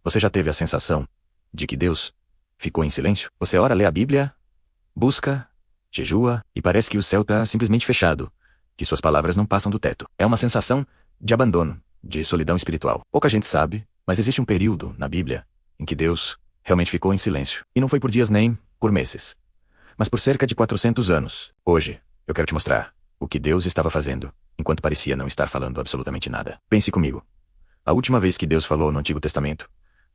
Você já teve a sensação de que Deus ficou em silêncio? Você ora, lê a Bíblia, busca, jejua, e parece que o céu está simplesmente fechado, que suas palavras não passam do teto. É uma sensação de abandono, de solidão espiritual. Pouca gente sabe, mas existe um período na Bíblia em que Deus realmente ficou em silêncio. E não foi por dias nem por meses, mas por cerca de 400 anos. Hoje, eu quero te mostrar o que Deus estava fazendo, enquanto parecia não estar falando absolutamente nada. Pense comigo. A última vez que Deus falou no Antigo Testamento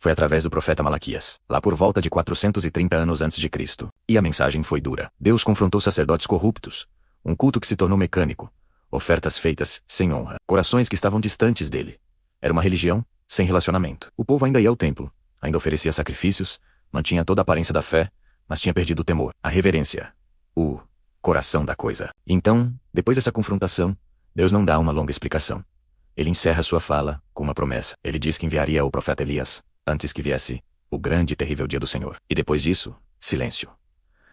foi através do profeta Malaquias, lá por volta de 430 anos antes de Cristo. E a mensagem foi dura. Deus confrontou sacerdotes corruptos, um culto que se tornou mecânico, ofertas feitas sem honra, corações que estavam distantes dele. Era uma religião sem relacionamento. O povo ainda ia ao templo, ainda oferecia sacrifícios, mantinha toda a aparência da fé, mas tinha perdido o temor, a reverência, o coração da coisa. Então, depois dessa confrontação, Deus não dá uma longa explicação. Ele encerra sua fala com uma promessa. Ele diz que enviaria o profeta Elias antes que viesse o grande e terrível dia do Senhor. E depois disso, silêncio.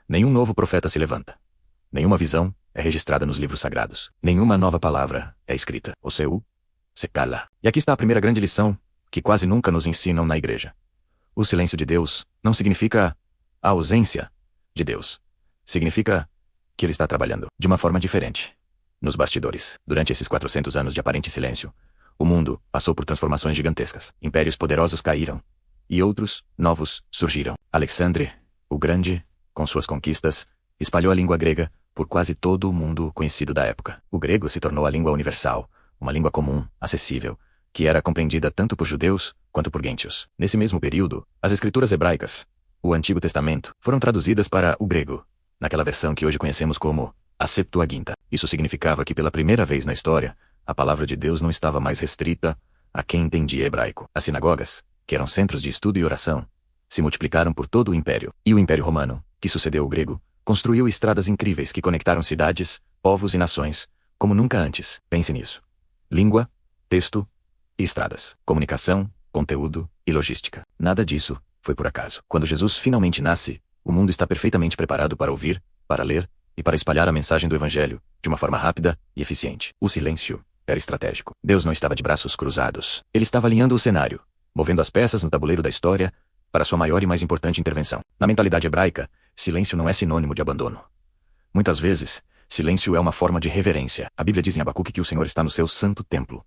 Nenhum novo profeta se levanta. Nenhuma visão é registrada nos livros sagrados. Nenhuma nova palavra é escrita. O seu se cala. E aqui está a primeira grande lição que quase nunca nos ensinam na igreja. O silêncio de Deus não significa a ausência de Deus. Significa que Ele está trabalhando de uma forma diferente. Nos bastidores, durante esses 400 anos de aparente silêncio, o mundo passou por transformações gigantescas. Impérios poderosos caíram, e outros, novos, surgiram. Alexandre, o Grande, com suas conquistas, espalhou a língua grega por quase todo o mundo conhecido da época. O grego se tornou a língua universal, uma língua comum, acessível, que era compreendida tanto por judeus quanto por gentios. Nesse mesmo período, as escrituras hebraicas, o Antigo Testamento, foram traduzidas para o grego, naquela versão que hoje conhecemos como a Septuaginta. Isso significava que pela primeira vez na história, a palavra de Deus não estava mais restrita a quem entendia hebraico. As sinagogas, que eram centros de estudo e oração, se multiplicaram por todo o império. E o Império Romano, que sucedeu o grego, construiu estradas incríveis que conectaram cidades, povos e nações, como nunca antes. Pense nisso. Língua, texto e estradas. Comunicação, conteúdo e logística. Nada disso foi por acaso. Quando Jesus finalmente nasce, o mundo está perfeitamente preparado para ouvir, para ler e para espalhar a mensagem do Evangelho de uma forma rápida e eficiente. O silêncio era estratégico. Deus não estava de braços cruzados. Ele estava alinhando o cenário, movendo as peças no tabuleiro da história para sua maior e mais importante intervenção. Na mentalidade hebraica, silêncio não é sinônimo de abandono. Muitas vezes, silêncio é uma forma de reverência. A Bíblia diz em Abacuque que o Senhor está no seu santo templo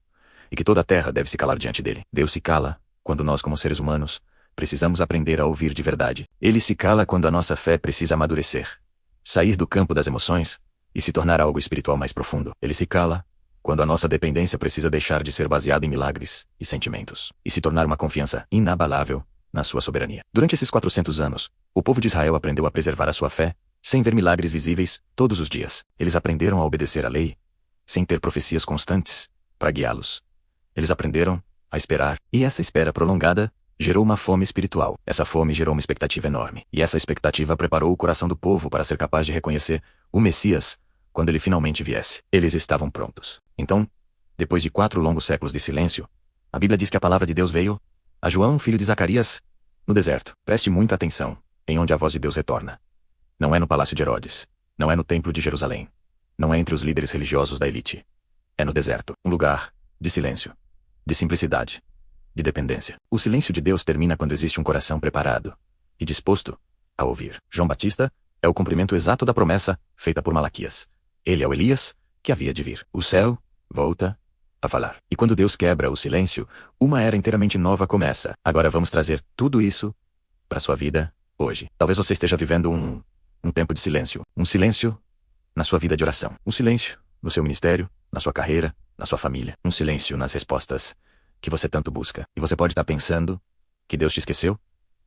e que toda a terra deve se calar diante dele. Deus se cala quando nós, como seres humanos, precisamos aprender a ouvir de verdade. Ele se cala quando a nossa fé precisa amadurecer, sair do campo das emoções e se tornar algo espiritual mais profundo. Ele se cala quando a nossa dependência precisa deixar de ser baseada em milagres e sentimentos e se tornar uma confiança inabalável na sua soberania. Durante esses 400 anos, o povo de Israel aprendeu a preservar a sua fé sem ver milagres visíveis todos os dias. Eles aprenderam a obedecer à lei sem ter profecias constantes para guiá-los. Eles aprenderam a esperar, e essa espera prolongada gerou uma fome espiritual. Essa fome gerou uma expectativa enorme. E essa expectativa preparou o coração do povo para ser capaz de reconhecer o Messias quando ele finalmente viesse. Eles estavam prontos. Então, depois de 4 longos séculos de silêncio, a Bíblia diz que a palavra de Deus veio a João, filho de Zacarias, no deserto. Preste muita atenção em onde a voz de Deus retorna. Não é no palácio de Herodes. Não é no templo de Jerusalém. Não é entre os líderes religiosos da elite. É no deserto. Um lugar de silêncio, de simplicidade, de dependência. O silêncio de Deus termina quando existe um coração preparado e disposto a ouvir. João Batista é o cumprimento exato da promessa feita por Malaquias. Ele é o Elias que havia de vir. O céu volta a falar. E quando Deus quebra o silêncio, uma era inteiramente nova começa. Agora vamos trazer tudo isso para sua vida hoje. Talvez você esteja vivendo um tempo de silêncio. Um silêncio na sua vida de oração. Um silêncio no seu ministério, na sua carreira, na sua família. Um silêncio nas respostas que você tanto busca. E você pode estar pensando que Deus te esqueceu,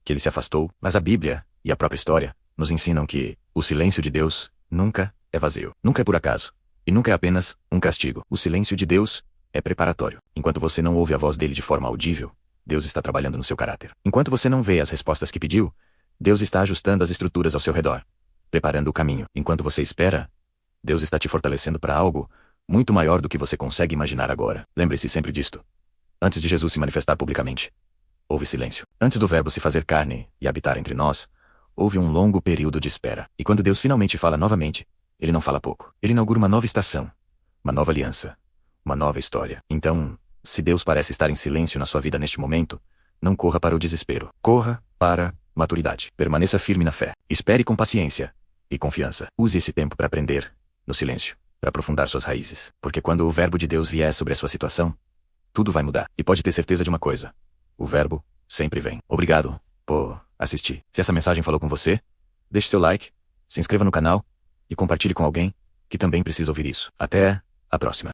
que Ele se afastou, mas a Bíblia e a própria história nos ensinam que o silêncio de Deus nunca é vazio, nunca é por acaso, e nunca é apenas um castigo. O silêncio de Deus é preparatório. Enquanto você não ouve a voz dele de forma audível, Deus está trabalhando no seu caráter. Enquanto você não vê as respostas que pediu, Deus está ajustando as estruturas ao seu redor, preparando o caminho. Enquanto você espera, Deus está te fortalecendo para algo muito maior do que você consegue imaginar agora. Lembre-se sempre disto. Antes de Jesus se manifestar publicamente, houve silêncio. Antes do Verbo se fazer carne e habitar entre nós, houve um longo período de espera. E quando Deus finalmente fala novamente, Ele não fala pouco. Ele inaugura uma nova estação, uma nova aliança, uma nova história. Então, se Deus parece estar em silêncio na sua vida neste momento, Não corra para o desespero. Corra para maturidade. Permaneça firme na fé. Espere com paciência e confiança. Use esse tempo para aprender, no silêncio, para aprofundar suas raízes. Porque quando o verbo de Deus vier sobre a sua situação, tudo vai mudar. E pode ter certeza de uma coisa: o verbo sempre vem. Obrigado por assistir. Se essa mensagem falou com você, deixe seu like, se inscreva no canal e compartilhe com alguém que também precisa ouvir isso. Até a próxima.